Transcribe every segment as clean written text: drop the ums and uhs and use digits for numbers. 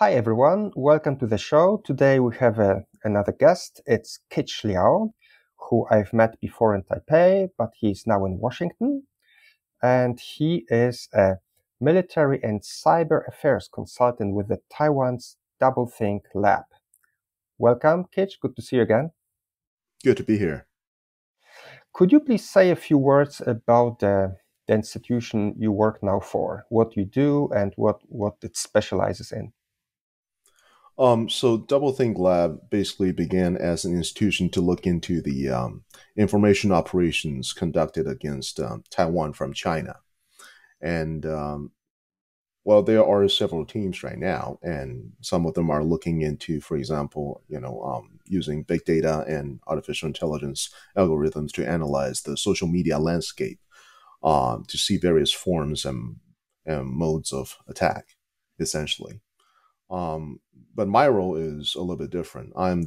Hi everyone, welcome to the show. Today we have another guest. It's Kitsch Liao, who I've met before in Taipei, but he's now in Washington. And he is a military and cyber affairs consultant with the Taiwan's Doublethink Lab. Welcome, Kitsch. Good to see you again. Good to be here. Could you please say a few words about the institution you work now for, what you do and what it specializes in? So Doublethink Lab basically began as an institution to look into the information operations conducted against Taiwan from China. And well, there are several teams right now, and some of them are looking into, for example, using big data and artificial intelligence algorithms to analyze the social media landscape to see various forms and modes of attack, essentially. But my role is a little bit different. I'm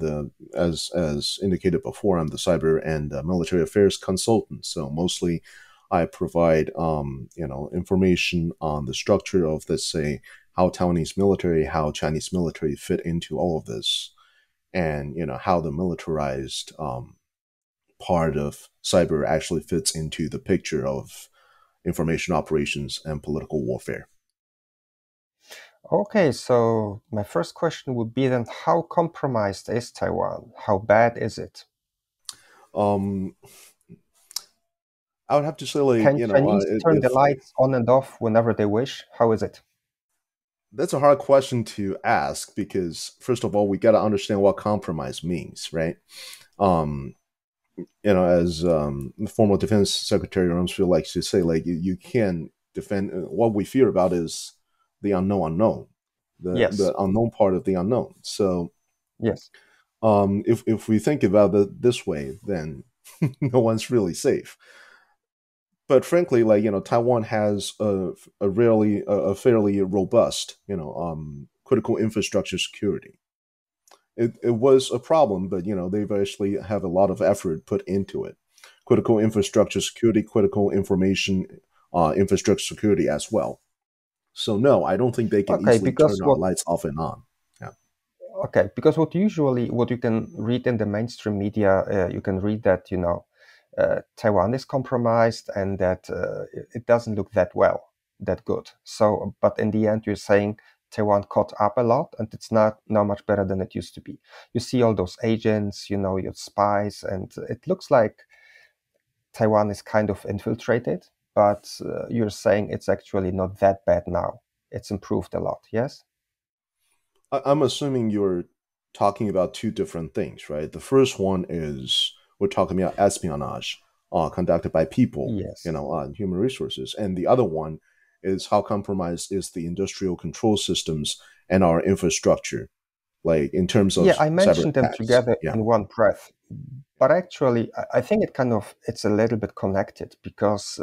as indicated before, I'm the cyber and military affairs consultant. So mostly, I provide information on the structure of, let's say, how Taiwanese military, how Chinese military fit into all of this, and how the militarized part of cyber actually fits into the picture of information operations and political warfare. Okay, so my first question would be then, how compromised is Taiwan? How bad is it? Um, I would have to say, like, Can Chinese turn the if lights on and off whenever they wish? How is it? that's a hard question to ask because, first of all, we got to understand what compromise means, right? Um, as the former Defense Secretary Rumsfeld likes to say, like, you can defend. What we fear about is the unknown, Yes, the unknown part of the unknown. So, yes. if we think about it this way, then no one's really safe. But frankly, like Taiwan has a fairly robust, critical infrastructure security. It was a problem, but they've actually have a lot of effort put into it. Critical infrastructure security, critical information infrastructure security as well. So no, I don't think they can Okay, easily because turn our what lights off and on. Yeah. what you can read in the mainstream media, you can read that Taiwan is compromised and that it doesn't look that good. So, but in the end, you're saying Taiwan caught up a lot, and it's not now much better than it used to be. You see all those agents, your spies, and it looks like Taiwan is kind of infiltrated. But you're saying it's actually not that bad now. It's improved a lot. Yes. I'm assuming you're talking about two different things, right? The first one is we're talking about espionage conducted by people, Yes. on human resources, and the other one is how compromised is the industrial control systems and our infrastructure, like in terms Yeah, of I cyber mentioned them attacks. together Yeah. in one breath, but actually, I think it's a little bit connected because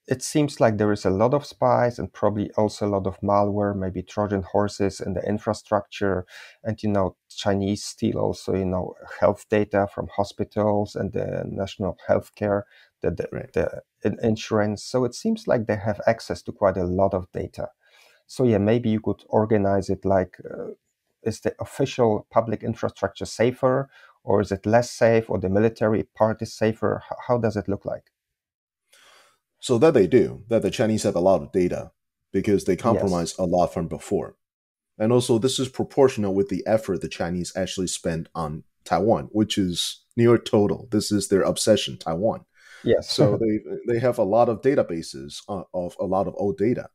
it seems like there is a lot of spies and probably also a lot of malware, maybe Trojan horses in the infrastructure, and Chinese steal also health data from hospitals and the national healthcare, Right. the insurance. So it seems like they have access to quite a lot of data. So yeah, maybe you could organize it like, is the official public infrastructure safer, or is it less safe, or the military part is safer? How does it look like? So that they do, that the Chinese have a lot of data because they Yes. compromise a lot from before. And also, this is proportional with the effort the Chinese actually spend on Taiwan, which is near total. This is their obsession, Taiwan. Yes. So they have a lot of databases of a lot of old data.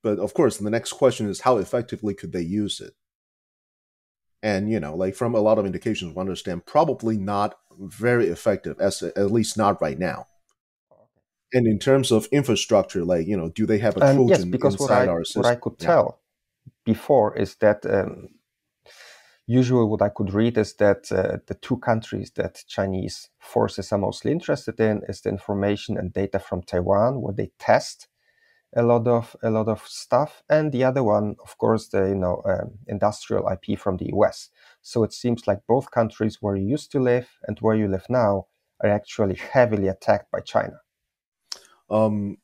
But of course, the next question is how effectively could they use it? And like from a lot of indications, we understand probably not very effective, as at least not right now. And in terms of infrastructure, like do they have a Yes, Trojan because inside our what I system? could Yeah. tell before is that usually what I could read is that the two countries that Chinese forces are mostly interested in is the information and data from Taiwan, where they test a lot of stuff, and the other one, of course, the industrial IP from the US. So it seems like both countries where you used to live and where you live now are actually heavily attacked by China.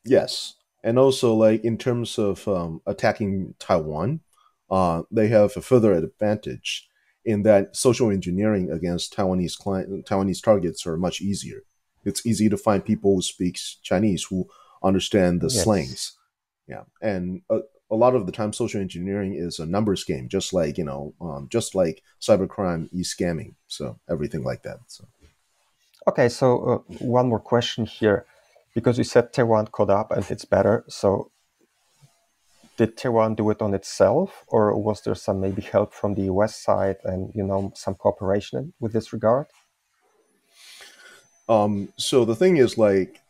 Yes, and also like in terms of attacking Taiwan, they have a further advantage in that social engineering against Taiwanese targets are much easier. It's easy to find people who speak Chinese who understand the Yes. slangs. Yeah, and a lot of the time, social engineering is a numbers game, just like just like cybercrime, e-scamming, so everything like that. So. Okay, so one more question here, because you said Taiwan caught up and it's better. So did Taiwan do it on itself, or was there some maybe help from the US side and some cooperation with this regard? So the thing is, like,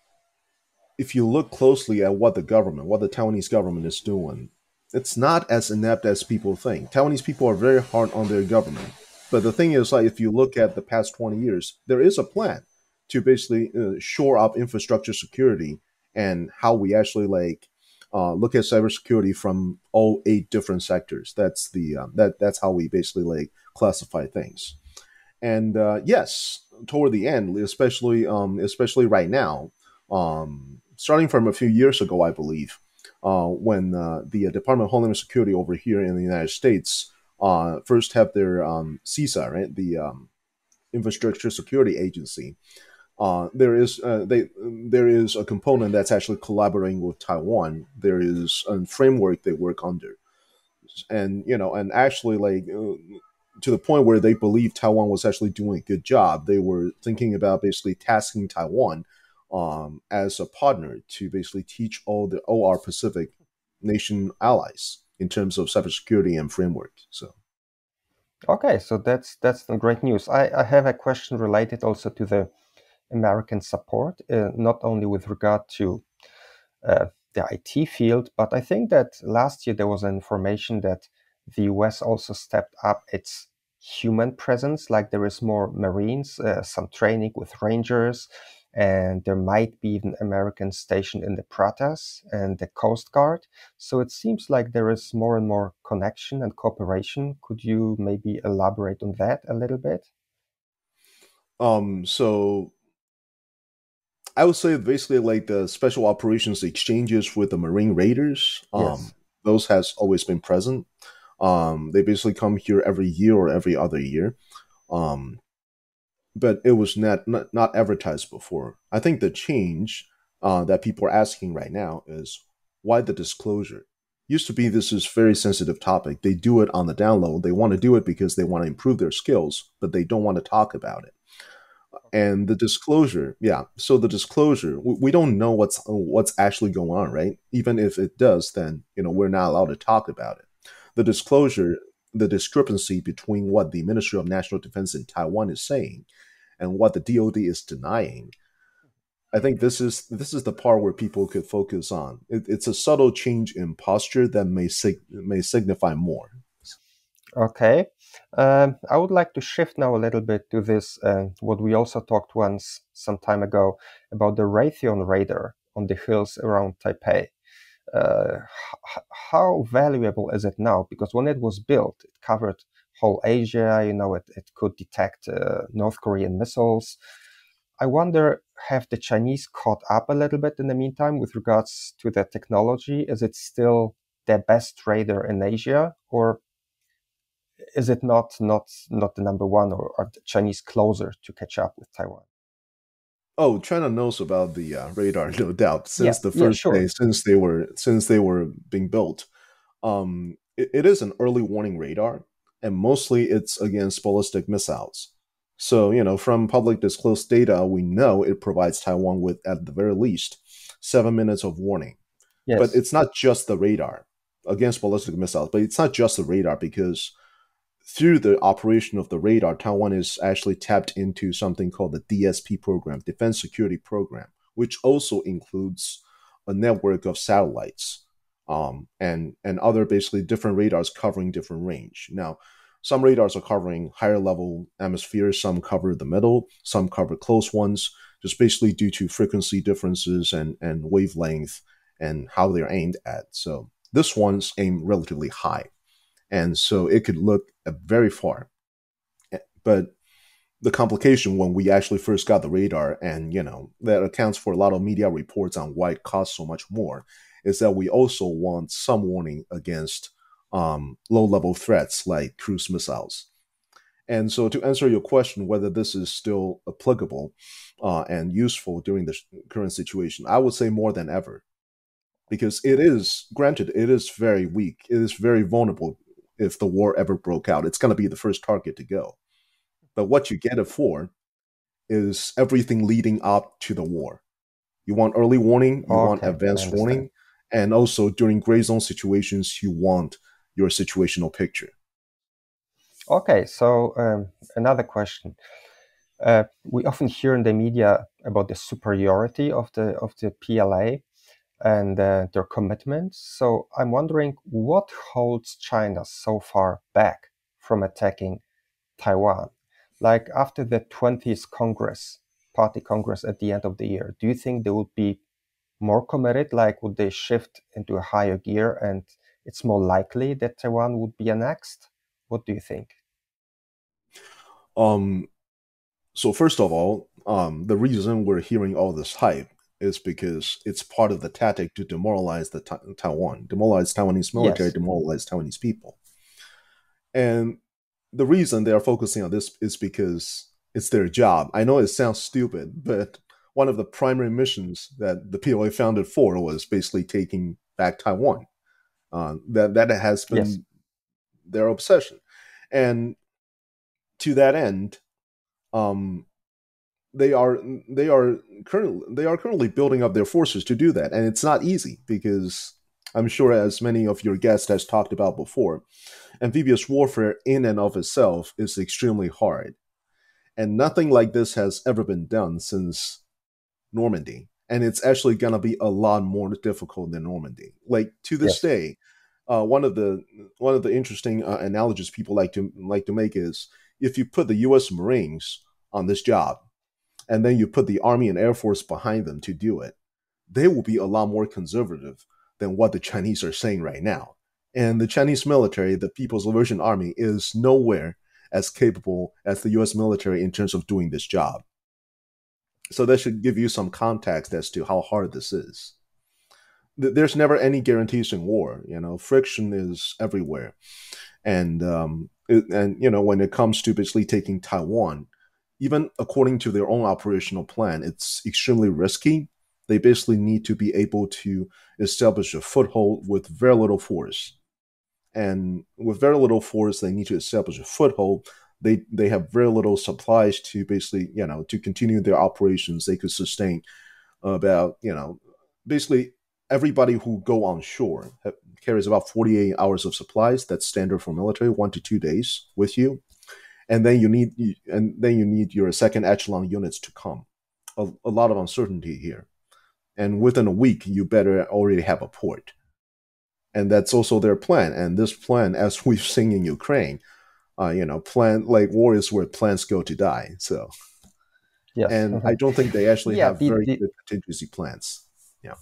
if you look closely at what the Taiwanese government is doing, it's not as inept as people think. Taiwanese people are very hard on their government. But the thing is, like, if you look at the past 20 years, there is a plan to basically shore up infrastructure security and how we actually look at cybersecurity from all 8 different sectors. That's how we basically like classify things. And yes, toward the end, especially right now, starting from a few years ago, I believe, when the Department of Homeland Security over here in the United States first have their CISA, right, the Infrastructure Security Agency. There is a component that's actually collaborating with Taiwan. There is a framework they work under, and and actually to the point where they believed Taiwan was actually doing a good job. They were thinking about basically tasking Taiwan as a partner to basically teach all our Pacific nation allies in terms of cybersecurity and framework. So. Okay, so that's some great news. I have a question related also to the American support, not only with regard to the IT field, but I think that last year there was information that the US also stepped up its human presence, like there is more Marines, some training with Rangers, and there might be even Americans stationed in the Pratas and the Coast Guard. So it seems like there is more and more connection and cooperation. Could you maybe elaborate on that a little bit? So I would say basically like the special operations exchanges with the Marine Raiders. Yes. Those has always been present. They basically come here every year or every other year. Um, but it was not advertised before. I think the change that people are asking right now is why the disclosure. Used to be this is very sensitive topic. They do it on the download. They want to do it because they want to improve their skills, but they don't want to talk about it. Okay. And the disclosure, yeah. So the disclosure, we don't know what's actually going on, right? Even if it does, then we're not allowed to talk about it. The disclosure, the discrepancy between what the Ministry of National Defense in Taiwan is saying and what the DoD is denying. I think this is the part where people could focus on. It's a subtle change in posture that may signify more. Okay. I would like to shift now a little bit to this, what we also talked once some time ago about the Raytheon radar on the hills around Taipei. How valuable is it now? Because when it was built, it covered whole Asia. It could detect North Korean missiles. I wonder, have the Chinese caught up a little bit in the meantime with regards to the technology? Is it still their best radar in Asia, or is it not the number one, or are the Chinese closer to catch up with Taiwan? Oh, China knows about the radar, no doubt. Yeah, Since the yeah, first day, sure. since they were being built, it is an early warning radar, and mostly it's against ballistic missiles. So from public disclosed data, we know it provides Taiwan with, at the very least, 7 minutes of warning. But Yes, it's not just the radar against ballistic missiles. But it's not just the radar because through the operation of the radar, Taiwan is actually tapped into something called the DSP program, Defense Security Program, which also includes a network of satellites and other basically different radars covering different range. Now, some radars are covering higher level atmospheres, some cover the middle, some cover close ones, just basically due to frequency differences and wavelength and how they're aimed at. So this one's aimed relatively high, and so it could look very far. But the complication when we actually first got the radar, and that accounts for a lot of media reports on why it costs so much more, is that we also want some warning against low-level threats like cruise missiles. And so, to answer your question, whether this is still applicable and useful during the current situation, I would say more than ever, because it is, granted, it is very weak, it is very vulnerable. If the war ever broke out, it's going to be the first target to go. But what you get it for is everything leading up to the war. You want early warning, you want Okay, I advanced understand. warning, and also during gray zone situations, you want your situational picture. Okay, so another question. We often hear in the media about the superiority of the PLA and their commitments. So I'm wondering what holds China so far back from attacking Taiwan? Like after the 20th Congress, Party Congress at the end of the year, do you think they would be more committed? Like, would they shift into a higher gear and it's more likely that Taiwan would be annexed? What do you think? Um, so first of all, the reason we're hearing all this hype is because it's part of the tactic to demoralize Taiwan, demoralize Taiwanese military, Yes, demoralize Taiwanese people. And the reason they are focusing on this is because it's their job. I know it sounds stupid, but one of the primary missions that the PLA founded for was basically taking back Taiwan. That has yes, been their obsession, and to that end, um, they are they are currently building up their forces to do that, and it's not easy because I'm sure, as many of your guests has talked about before, amphibious warfare in and of itself is extremely hard, and nothing like this has ever been done since Normandy, and it's actually gonna be a lot more difficult than Normandy. Like to this yes, day, one of the interesting analogies people like to make is if you put the U.S. Marines on this job, and then you put the Army and Air Force behind them to do it, they will be a lot more conservative than what the Chinese are saying right now. And the Chinese military, the People's Liberation Army, is nowhere as capable as the US military in terms of doing this job. So that should give you some context as to how hard this is. There's never any guarantees in war. You know, friction is everywhere, and when it comes to basically taking Taiwan, even according to their own operational plan, it's extremely risky. They basically need to be able to establish a foothold with very little force. And with very little force, they need to establish a foothold. They have very little supplies to basically, to continue their operations. They could sustain about, basically everybody who go on shore carries about 48 hours of supplies. That's standard for military, 1 to 2 days with you, and then you need your second echelon units to come. A lot of uncertainty here, and within a week you better already have a port, and that's also their plan. And this plan, as we've seen in Ukraine, plan like war is where plans go to die. So, yes. and I don't think they actually Yeah, have very good contingency plans. Yeah.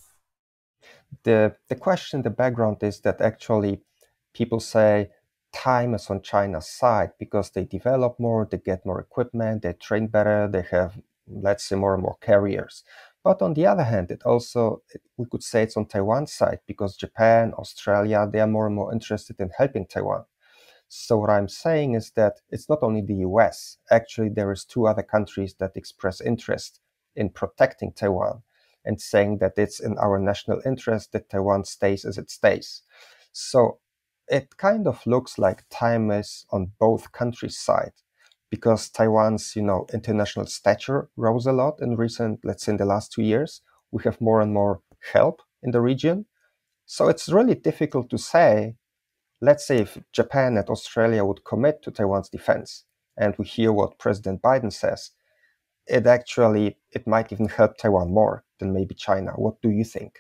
the question, the background is that actually people say time is on China's side because they develop more, they get more equipment, they train better, they have, let's say, more and more carriers. But on the other hand, we could say it's on Taiwan's side because Japan, Australia, they are more and more interested in helping Taiwan. So what I'm saying is that it's not only the US. Actually, there is two other countries that express interest in protecting Taiwan and saying that it's in our national interest that Taiwan stays as it stays. So it kind of looks like time is on both countries' side because Taiwan's, international stature rose a lot in let's say in the last 2 years. We have more and more help in the region. So it's really difficult to say. Let's say if Japan and Australia would commit to Taiwan's defense, and we hear what President Biden says, it might even help Taiwan more than maybe China. What do you think?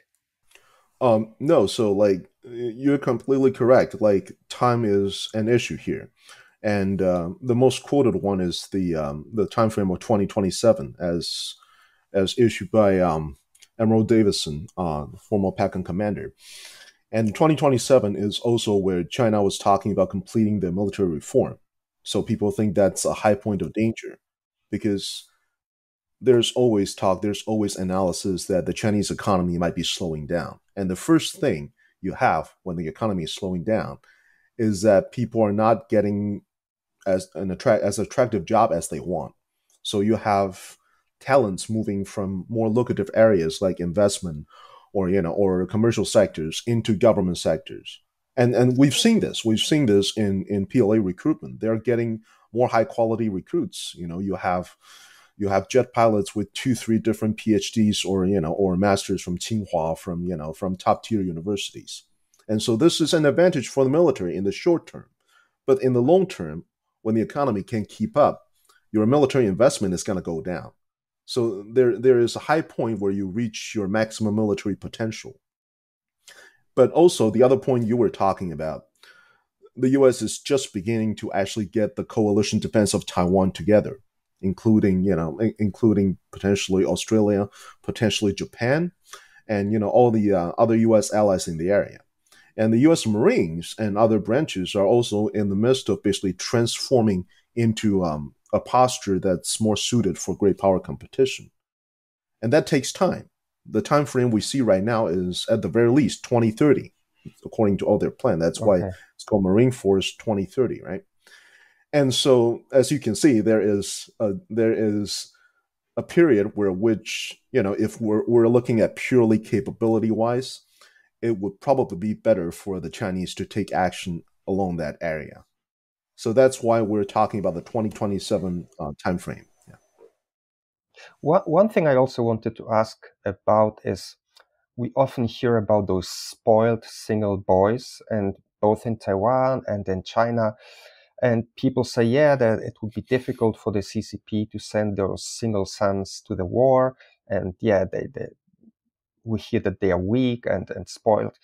No, so like you're completely correct. Like time is an issue here, and the most quoted one is the time frame of 2027 as issued by Emerald Davison, former PACON commander. And 2027 is also where China was talking about completing their military reform. So people think that's a high point of danger because there's always talk, there's always analysis that the Chinese economy might be slowing down. And the first thing you have when the economy is slowing down is that people are not getting as attractive job as they want. So you have talents moving from more lucrative areas like investment or commercial sectors into government sectors. And we've seen this. We've seen this in PLA recruitment. They're getting more high quality recruits. You have jet pilots with 2, 3 different PhDs or masters from Tsinghua, from top tier universities. And so this is an advantage for the military in the short term. But in the long term, when the economy can't keep up, your military investment is going to go down. So there is a high point where you reach your maximum military potential. But also the other point you were talking about, the US is just beginning to actually get the coalition defense of Taiwan together, including potentially Australia, potentially Japan, and all the other US allies in the area. And the US Marines and other branches are also in the midst of basically transforming into a posture that's more suited for great power competition. And that takes time. The time frame we see right now is at the very least 2030, according to all their plan. That's why it's called Marine Force 2030, right? And so, as you can see, there is a period which if we're looking at purely capability wise, it would probably be better for the Chinese to take action along that area. So that's why we're talking about the 2027 timeframe. Yeah. One thing I also wanted to ask about is we often hear about those spoiled single boys, and both in Taiwan and in China. And people say, yeah, that it would be difficult for the CCP to send those single sons to the war. And yeah, we hear that they are weak and spoiled.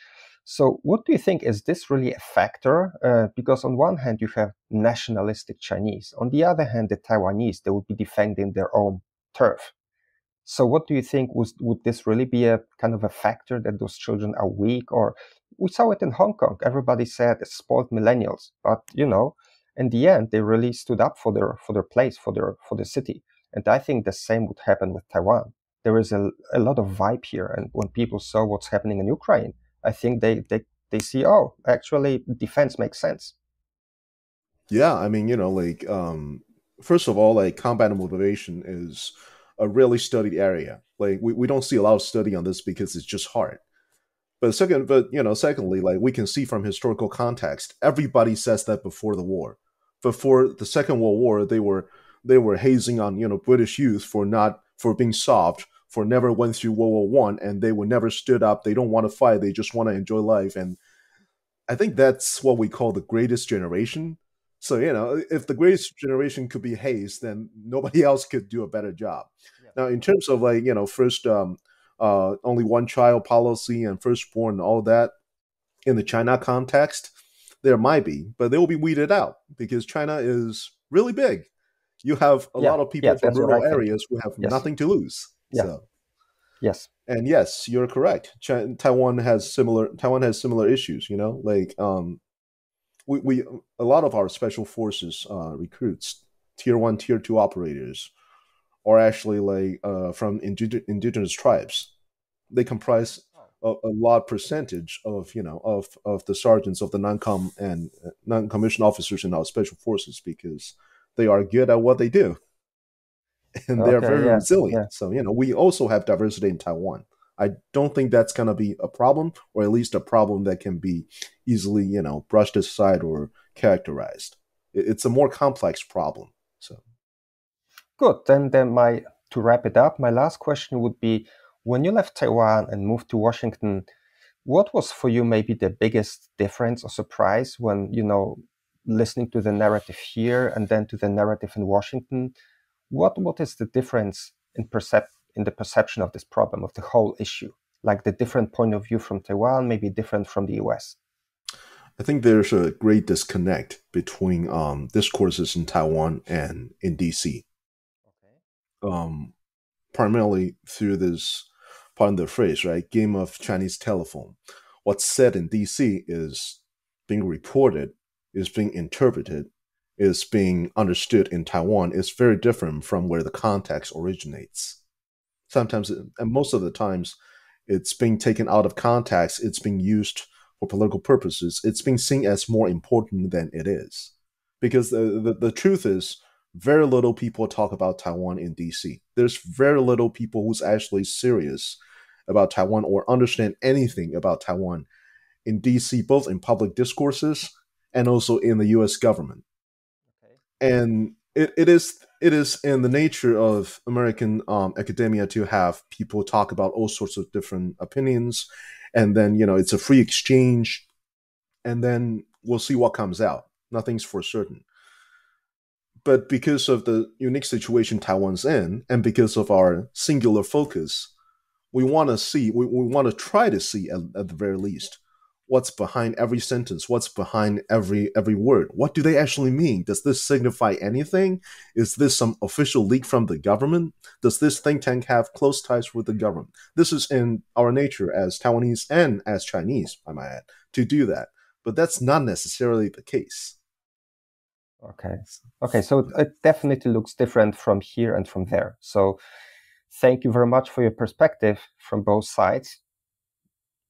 So what do you think? Is this really a factor? Because on one hand, you have nationalistic Chinese. On the other hand, the Taiwanese, they would be defending their own turf. So what do you think? Would this really be a kind of a factor that those children are weak? Or we saw it in Hong Kong. Everybody said it's spoiled millennials. But, in the end, they really stood up for their place, for the city. And I think the same would happen with Taiwan. There is a lot of vibe here. And when people saw what's happening in Ukraine, I think they see, oh, actually, defense makes sense. Yeah, I mean, first of all, like combat motivation is a really studied area. Like we don't see a lot of study on this because it's just hard. Secondly, like we can see from historical context, everybody says that before the war. Before the Second World War, they were hazing on British youth for being soft, for never went through World War One, and they were never stood up. They don't want to fight. They just want to enjoy life. And I think that's what we call the greatest generation. So if the greatest generation could be hazed, then nobody else could do a better job. Yeah. Now, in terms of first only one child policy and firstborn and all that, in the China context, there might be, but they will be weeded out because China is really big. You have a lot of people from rural areas who have nothing to lose. Yeah. So. Yes. And yes, you're correct. Taiwan has similar issues. We a lot of our special forces recruits, tier 1, tier 2 operators, are actually from indigenous tribes. They comprise a large percentage of the sergeants, of the non-com and non-commissioned officers in our special forces, because they are good at what they do, and they're very resilient. Yeah. So we also have diversity in Taiwan. I don't think that's going to be a problem, or at least a problem that can be easily brushed aside or characterized. It's a more complex problem. So good. Then to wrap it up, my last question would be: when you left Taiwan and moved to Washington, what was for you maybe the biggest difference or surprise when, listening to the narrative here and then to the narrative in Washington? What is the difference in the perception of this problem, of the whole issue? Like the different point of view from Taiwan, maybe different from the US? I think there's a great disconnect between discourses in Taiwan and in DC. Okay. Primarily through this, pardon the phrase, right, game of Chinese telephone. What's said in DC is being reported, is being interpreted, is being understood in Taiwan is very different from where the context originates. Sometimes, and most of the times, it's being taken out of context. It's being used for political purposes, it's being seen as more important than it is. Because the truth is, very little people talk about Taiwan in DC. There's very little people who's actually serious about Taiwan or understand anything about Taiwan in DC, both in public discourses and also in the US government. Okay. And it is in the nature of American academia to have people talk about all sorts of different opinions, and then it's a free exchange, and then we'll see what comes out. Nothing's for certain. But because of the unique situation Taiwan's in, and because of our singular focus, we want to see, we want to try to see at the very least what's behind every sentence, what's behind every word. What do they actually mean? Does this signify anything? Is this some official leak from the government? Does this think tank have close ties with the government? This is in our nature as Taiwanese and as Chinese, I might add, to do that. But that's not necessarily the case. Okay, so it definitely looks different from here and from there. So thank you very much for your perspective from both sides.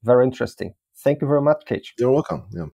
Very interesting. Thank you very much, Kitsch. You're welcome. Yeah.